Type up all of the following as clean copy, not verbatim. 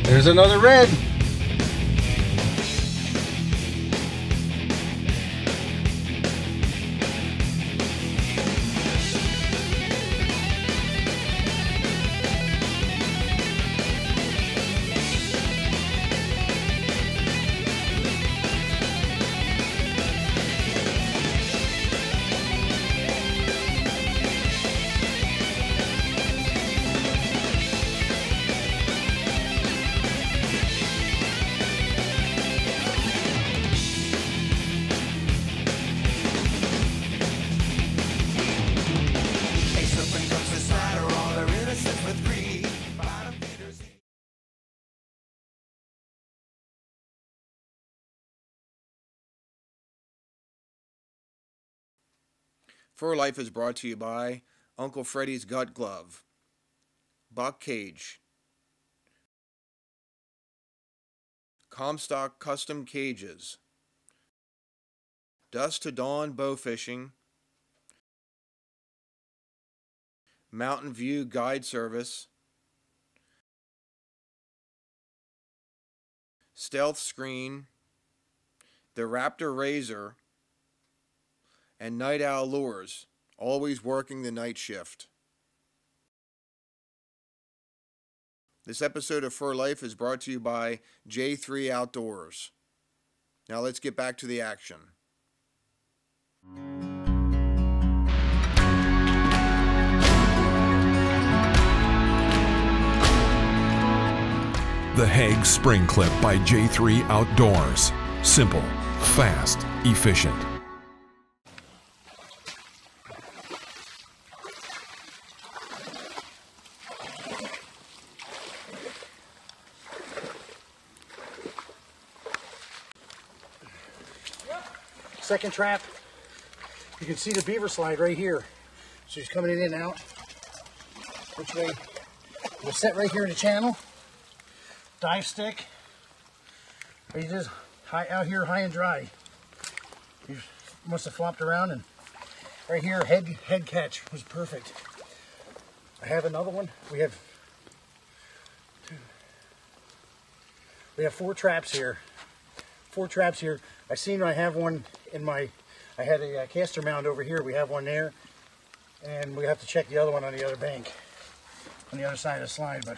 There's another red. Fur Life is brought to you by Uncle Freddy's Gut Glove, Buck Cage, Comstock Custom Cages, Dusk to Dawn Bow Fishing, Mountain View Guide Service, Stealth Screen, the Raptor Razor, and Night Owl Lures, always working the night shift. This episode of Fur Life is brought to you by J3 Outdoors. Now let's get back to the action. The Hague Spring Clip by J3 Outdoors. Simple, fast, efficient. Second trap, you can see the beaver slide right here. So he's coming in and out. Which way? We'll set right here in the channel. Dive stick. He just out here high and dry. He must have flopped around, and right here head catch was perfect. I have another one. We have 4 traps here. 4 traps here. I have one in my, I had a caster mound over here. We have one there, and we have to check the other one on the other bank, on the other side of the slide. But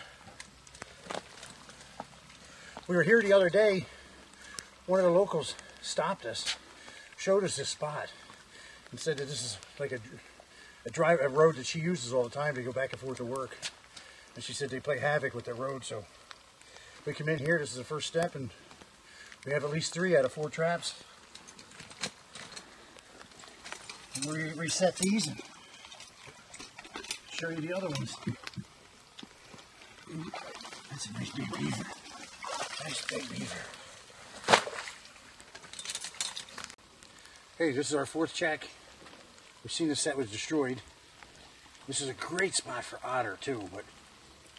we were here the other day. One of the locals stopped us, showed us this spot, and said that this is like a road that she uses all the time to go back and forth to work. And she said they play havoc with their road, so we come in here. This is the first step, and we have at least 3 out of 4 traps. And we reset these and show you the other ones. Ooh, that's a nice big beaver. Nice big beaver. Hey, this is our 4th check. We've seen the set was destroyed. This is a great spot for otter too, but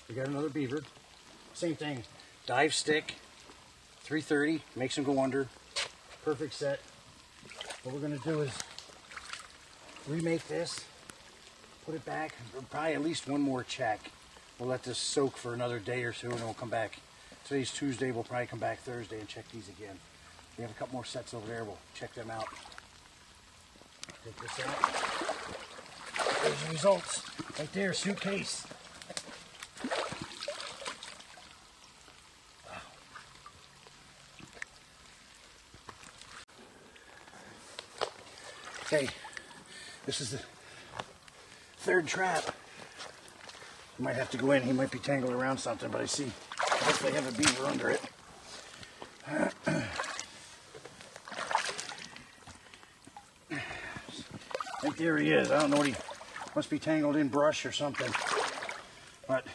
we got another beaver. Same thing, dive stick. 330, makes them go under. Perfect set. What we're going to do is remake this, put it back, probably at least one more check. We'll let this soak for another day or so, and then we'll come back. Today's Tuesday, we'll probably come back Thursday and check these again. We have a couple more sets over there, we'll check them out. Take this out. There's the results. Right there, suitcase. Okay, this is the 3rd trap. You might have to go in. He might be tangled around something, but I see. Hopefully, have a beaver under it. Right there he is. I don't know what he must be tangled in brush or something. But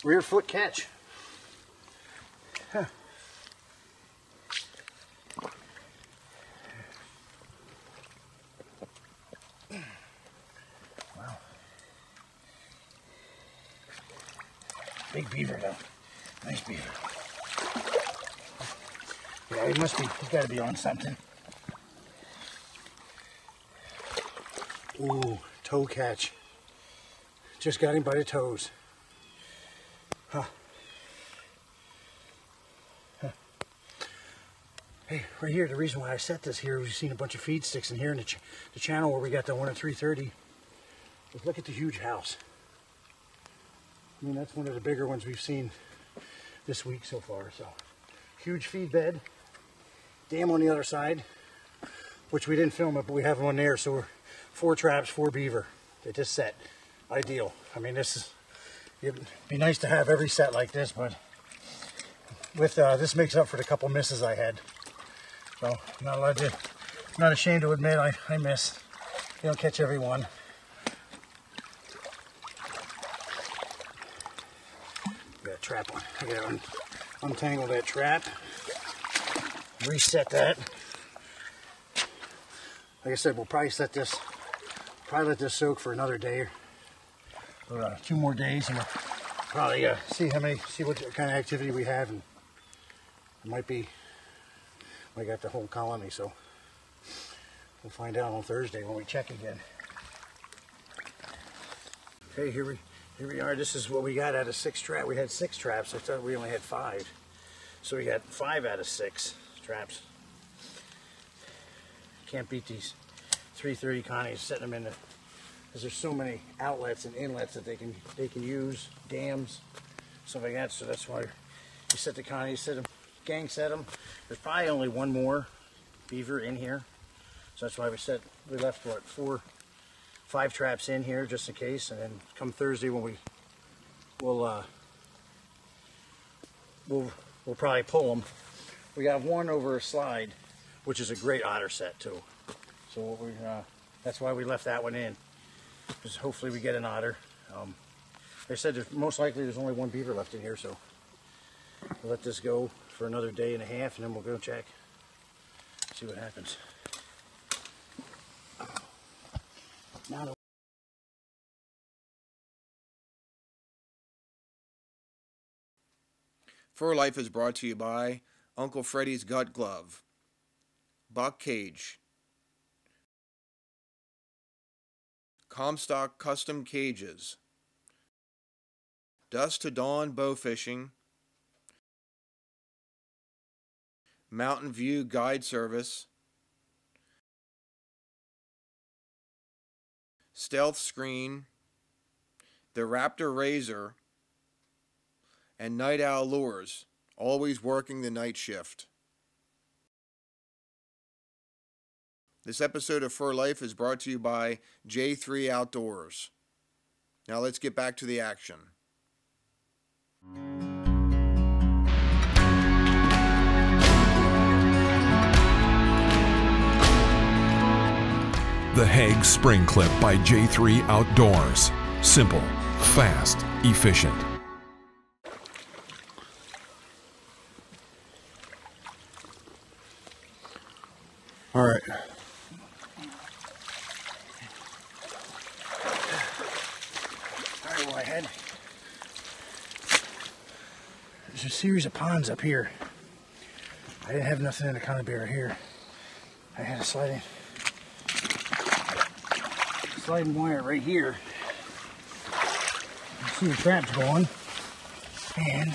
rear foot catch. Huh. Big beaver though. Nice beaver. Yeah, he's got to be on something. Ooh, toe catch. Just got him by the toes. Huh. Hey, right here, the reason why I set this here, we've seen a bunch of feed sticks in here in the channel where we got the one at 330. But look at the huge house. I mean, that's one of the bigger ones we've seen this week so far. So, huge feed bed. Dam on the other side, which we didn't film it, but we have one there. So, 4 traps, 4 beaver. They just set. Ideal. I mean, it'd be nice to have every set like this, but with this makes up for the couple misses I had. So, not ashamed to admit I miss. You don't catch every one. Got a trap on. I gotta untangle that trap. Reset that. Like I said, we'll probably let this soak for another day or 2 more days, and we'll probably see what kind of activity we have, and it might be. I got the whole colony, so we'll find out on Thursday when we check again. Okay, here we are. This is what we got out of 6 traps. We had 6 traps. I thought we only had 5, so we got 5 out of 6 traps. Can't beat these 330 Connies, setting them in the, because there's so many outlets and inlets that they can use, dams, stuff like that. So that's why we set the Connies, gang set them. There's probably only 1 more beaver in here, so that's why we left what 5 traps in here just in case, and then come Thursday when we'll probably pull them. We got 1 over a slide, which is a great otter set too. So that's why we left that one in, because hopefully we get an otter. They said most likely there's only 1 beaver left in here, so we'll let this go for another day and a half, and then we'll go check, see what happens. Now Fur Life is brought to you by Uncle Freddy's Gut Glove, Buck Cage, Comstock Custom Cages, Dusk to Dawn Bow Fishing, Mountain View Guide Service, Stealth Screen, the Raptor Razor, and Night Owl Lures, always working the night shift. This episode of Fur Life is brought to you by J3 Outdoors. Now let's get back to the action. The Hague Spring Clip by J3 Outdoors. Simple, fast, efficient. all right. Well, there's a series of ponds up here. I didn't have nothing in the conibear here. I had a sliding wire right here. You see the traps going, and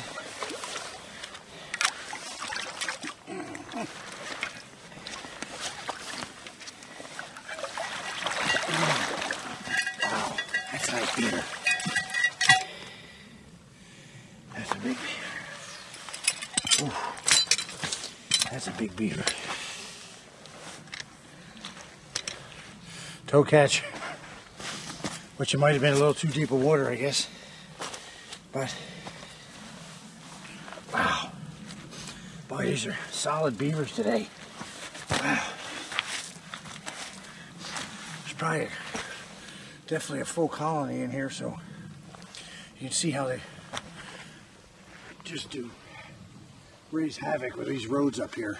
wow, that's a nice beaver. That's a big beaver. Ooh, that's a big beaver. Toe catch, which it might have been a little too deep of water, I guess. But wow, boy, these are solid beavers today. Wow, there's probably definitely a full colony in here, so you can see how they just do raise havoc with these roads up here.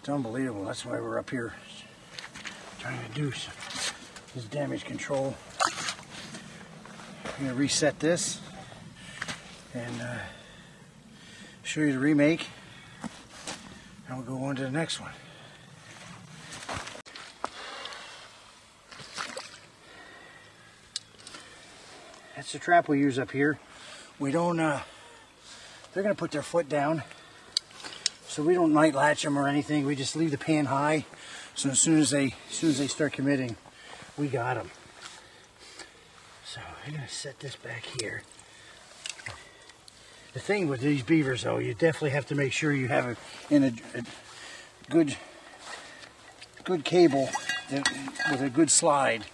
It's unbelievable. That's why we're up here trying to do this damage control. I'm going to reset this, and show you the remake, and we'll go on to the next one. That's the trap we use up here. We don't, they're gonna put their foot down, so we don't night latch them or anything. We just leave the pan high, so as soon as they start committing, we got them. So I'm gonna set this back here. The thing with these beavers, though, you definitely have to make sure you have it in a good cable with a good slide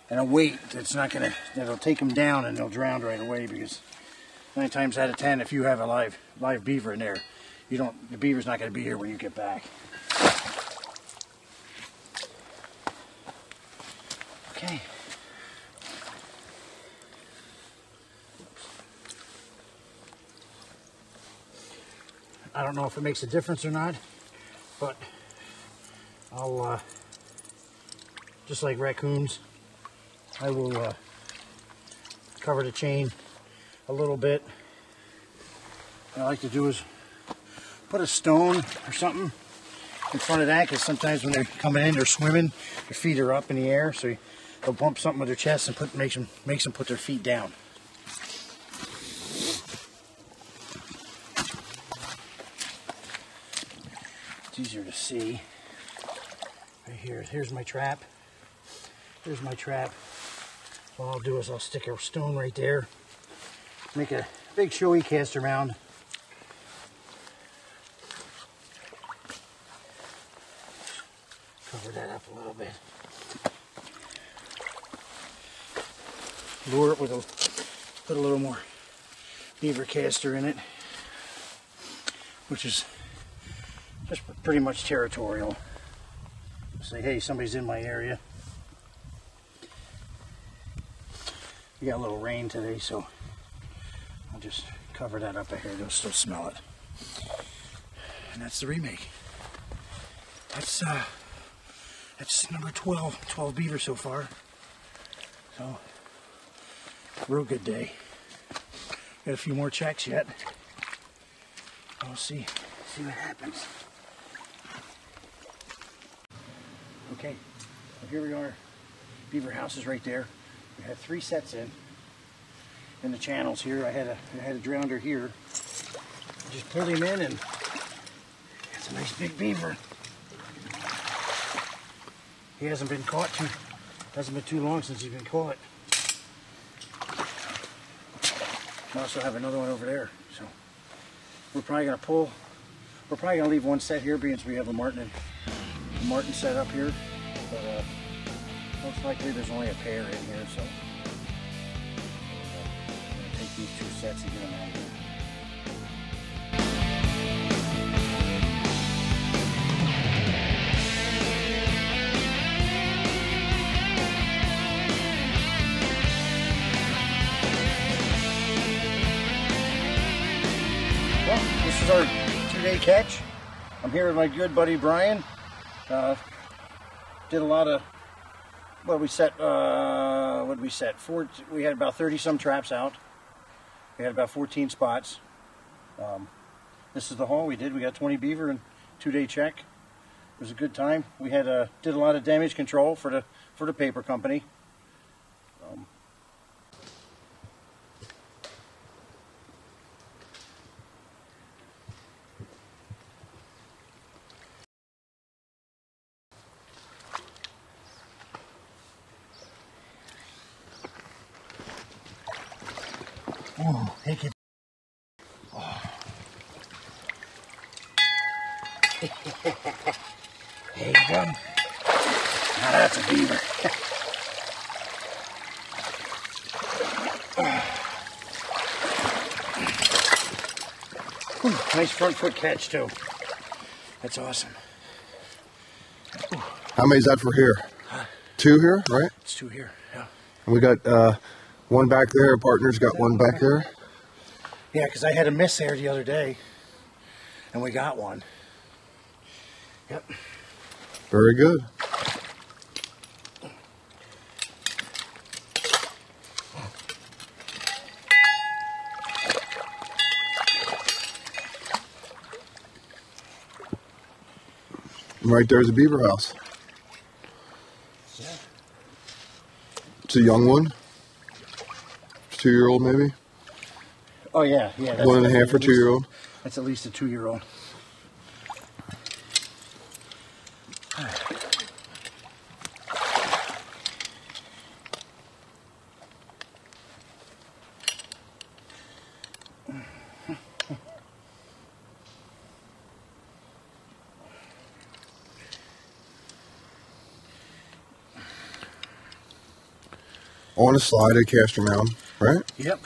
and a weight that'll take them down and they'll drown right away, because 9 times out of 10, if you have a live beaver in there, the beaver's not going to be here when you get back. Okay. I don't know if it makes a difference or not, but I'll, just like raccoons, I will cover the chain a little bit. What I like to do is put a stone or something in front of that, because sometimes when they're coming in, they're swimming, their feet are up in the air, so they'll bump something with their chest and makes them put their feet down. It's easier to see. Right here, here's my trap. Here's my trap. What I'll do is I'll stick a stone right there, make a big showy caster mound. Cover that up a little bit. Lure it with put a little more beaver caster in it, which is just pretty much territorial. Say, hey, somebody's in my area. We got a little rain today, so I'll just cover that up ahead. You'll still smell it. And that's the remake. That's number 12 beaver so far. So, real good day. Got a few more checks yet. We'll see what happens. Okay, so here we are. Beaver house is right there. We had 3 sets in the channels here. I had a drowner here. Just pulled him in, and it's a nice big beaver. He hasn't been caught hasn't been too long since he's been caught. I also have another one over there, so we're probably gonna leave one set here, because we have a marten set up here, but most likely there's only a pair in here, so I'm going to take these 2 sets and get them out here. Well, this is our 2-day catch. I'm here with my good buddy Brian. Did a lot of, we had about 30 some traps out. We had about 14 spots. This is the haul we did. We got 20 beaver and 2-day check. It was a good time. We had did a lot of damage control for the paper company. Oh, take it. Oh. There you go. Now that's a beaver. Nice front foot catch too. That's awesome. How many is that for here? 2 here, right? It's 2 here, yeah. And we got one back there. Partner's got one back there. Yeah, because I had a miss there the other day, and we got one. Yep. Very good. Right there's a beaver house. Yeah. It's a young one. 2-year-old maybe. Oh yeah, yeah. That's 1.5 or 2-year-old. That's at least a 2-year-old. On a slide at Castor Mound, right? Yep.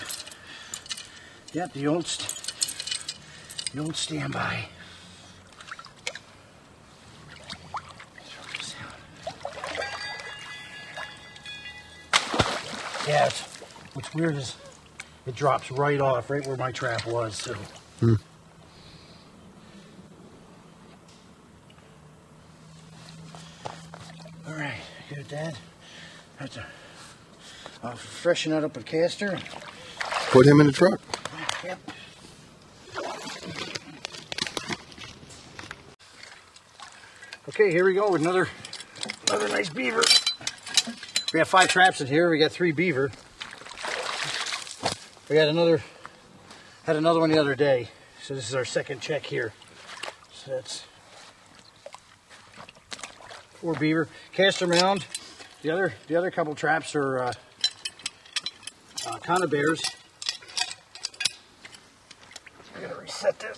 Yep, the old standby. Yeah, what's weird is it drops right off, right where my trap was. So. All right, good, Dad. I'll freshen that up with Castor. Put him in the truck. Yep. Okay, here we go with another nice beaver. We have 5 traps in here. We got 3 beaver. We had another one the other day. So this is our second check here. So that's 4 beaver. Castor Mound. The other couple traps are conibears. I gotta reset this.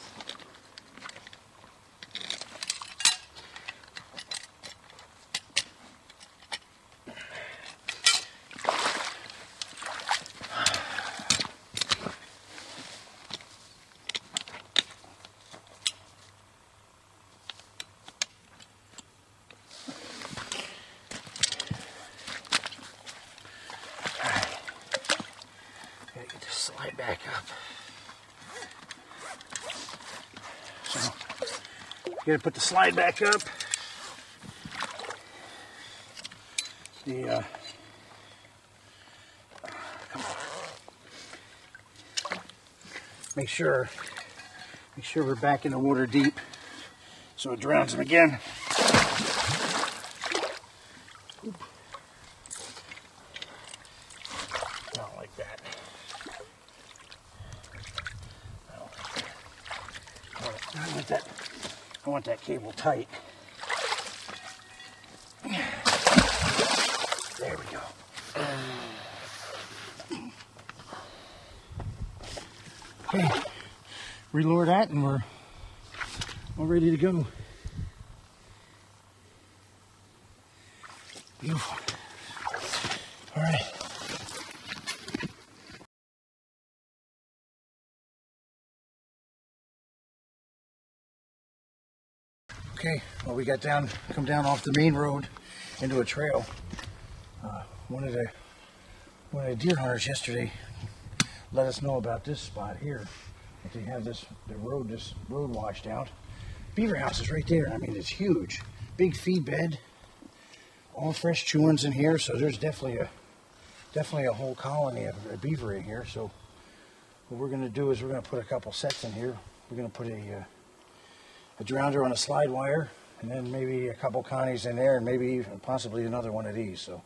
Slide back up. So, you gotta put the slide back up. Come on. Make sure we're back in the water deep so it drowns them again. Not like that. I want that cable tight. There we go. Okay, reload that and we're all ready to go. Beautiful. All right. Okay, well, we got come down off the main road into a trail. One of the deer hunters yesterday let us know about this spot here. If they have this road washed out. Beaver house is right there. I mean, it's huge, big feed bed, all fresh chewings in here. So there's definitely a whole colony of beaver in here. So what we're going to do is we're going to put a couple sets in here. We're going to put a drowner on a slide wire, and then maybe a couple connies in there, and maybe even possibly another one of these. So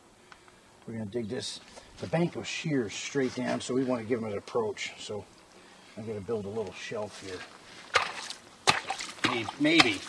we're going to dig this. The bank goes sheer straight down, so we want to give them an approach. So I'm going to build a little shelf here. Maybe.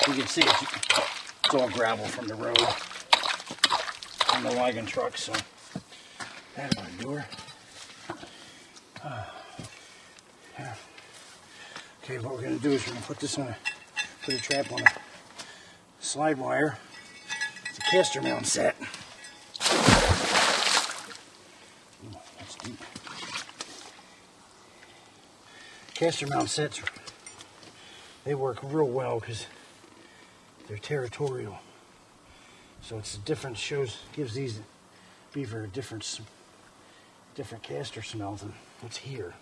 You can see it's all gravel from the road and the wagon truck, so that ought to do her. Yeah. Okay, what we're going to do is we're going to put a trap on a slide wire. It's a Castor Mound set. Ooh, that's deep. Castor Mound sets, they work real well because they're territorial. So it's different, gives these beaver a different castor smell than what's here.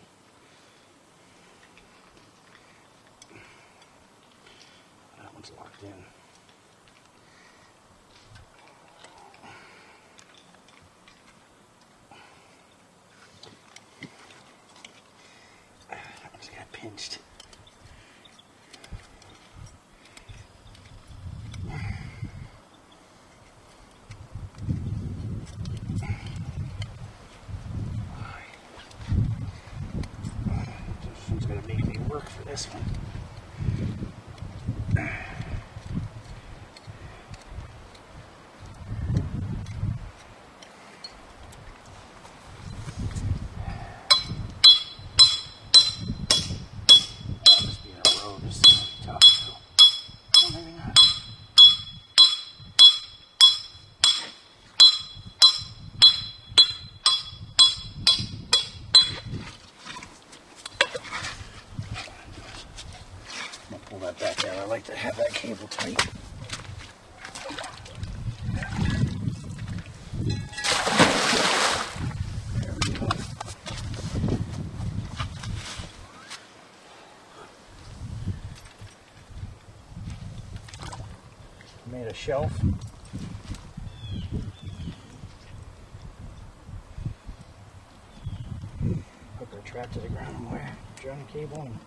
It's locked in. I just got pinched. This one's gonna make me work for this one. Must be in a row. This is gonna be tough. So. Oh, maybe not. I'm gonna pull that back down. I like to have that cable tight. There we go. Made a shelf. Hook our trap to the ground wire, join the cable, and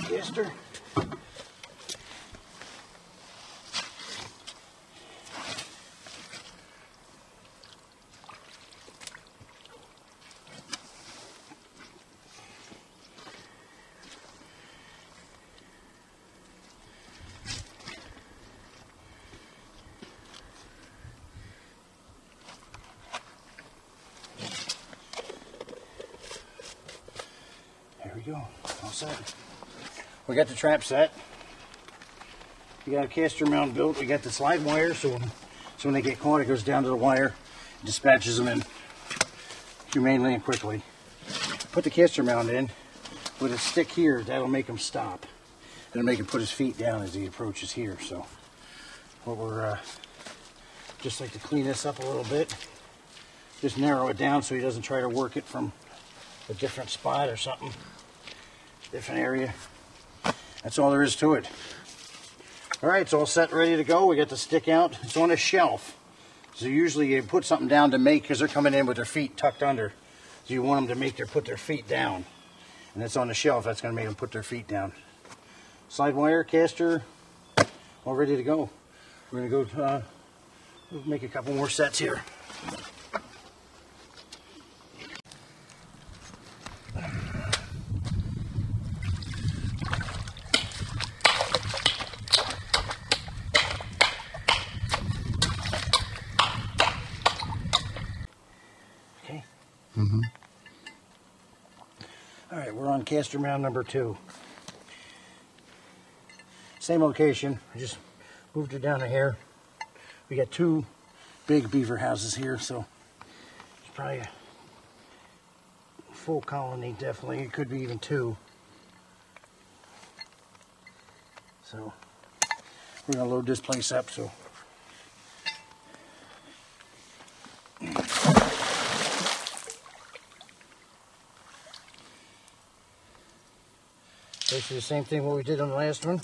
caster. There we go, all set. We got the trap set. We got a caster mount built. We got the slide wire, so when they get caught, it goes down to the wire, dispatches them in humanely and quickly. Put the caster mount in with a stick here. That'll make him stop. It'll make him put his feet down as he approaches here. So, what we're just like to clean this up a little bit. Just narrow it down so he doesn't try to work it from a different spot or something, different area. That's all there is to it. All right, it's all set, ready to go. We got the stick out. It's on a shelf. So usually you put something down to make, because they're coming in with their feet tucked under. So you want them to put their feet down. And it's on the shelf. That's going to make them put their feet down. Slide wire, caster, all ready to go. We're going to go we'll make a couple more sets here. All right, we're on caster mount number 2. Same location, I just moved it down to here. We got 2 big beaver houses here, so it's probably a full colony, definitely. It could be even 2. So we're gonna load this place up, so. Basically the same thing what we did on the last one.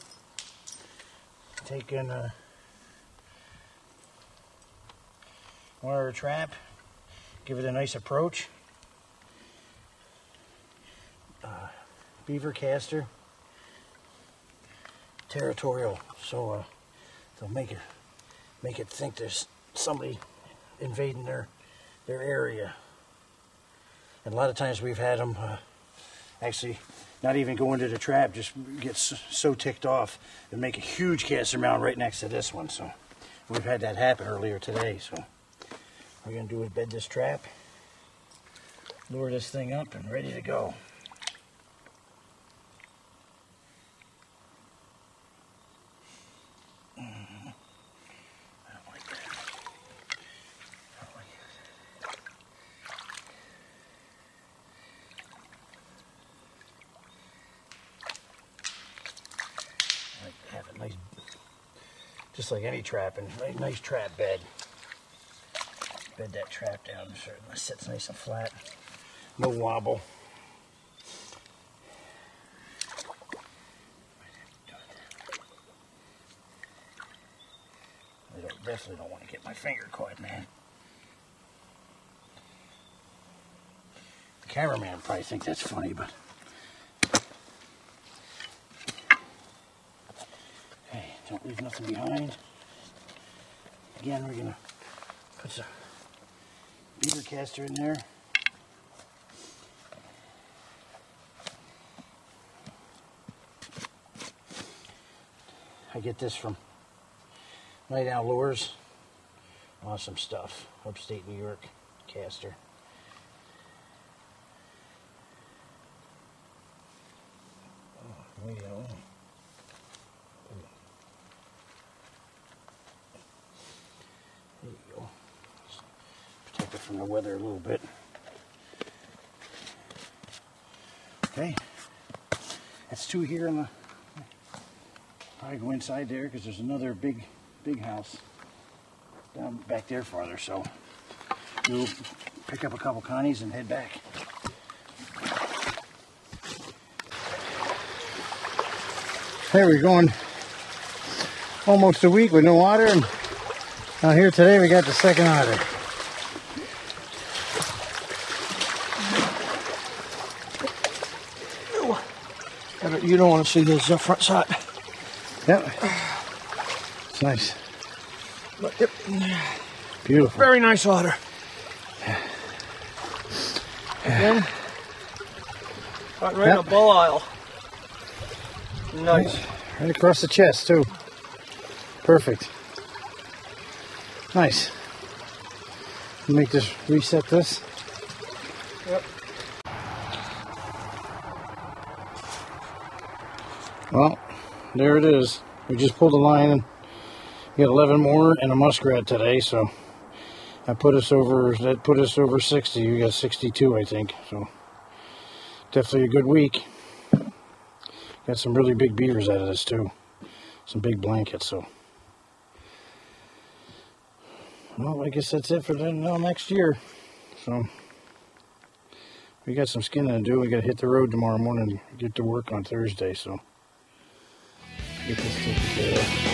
Taking wire trap, give it a nice approach. Beaver caster, territorial, so they'll make it think there's somebody invading their area. And a lot of times we've had them actually not even go into the trap, just get so ticked off and make a huge caster mount right next to this one. So we've had that happen earlier today. So what we're going to do is bed this trap, lure this thing up, and ready to go. just like any trapping. Nice trap bed. Bed that trap down so it sits nice and flat. No wobble. I definitely don't want to get my finger caught, man. The cameraman probably thinks that's funny, but hey, don't leave nothing behind. Again, we're gonna put some beaver caster in there. I get this from Night Owl Lures. Awesome stuff. Upstate New York caster. Oh, way out. There you go. Just protect it from the weather a little bit. Okay. That's two here in the. Probably go inside there because there's another big house down back there farther. So we'll pick up a couple connies and head back. There we're going almost a week with no otter, and out here today we got the second otter. You don't want to see his front side. Yep. It's nice. But, yep. Beautiful. Very nice otter. Again, right in a bull aisle. Nice. Right across the chest too. Perfect. Nice. Make this, reset this. Yep. Well, there it is. We just pulled a line and got 11 more and a muskrat today, so that put us over 60. We got 62, I think. So definitely a good week. Got some really big beavers out of this too. Some big blankets, so. Well, I guess that's it for next year. So we got some skinning to do. We got to hit the road tomorrow morning and get to work on Thursday, so get this taken care of.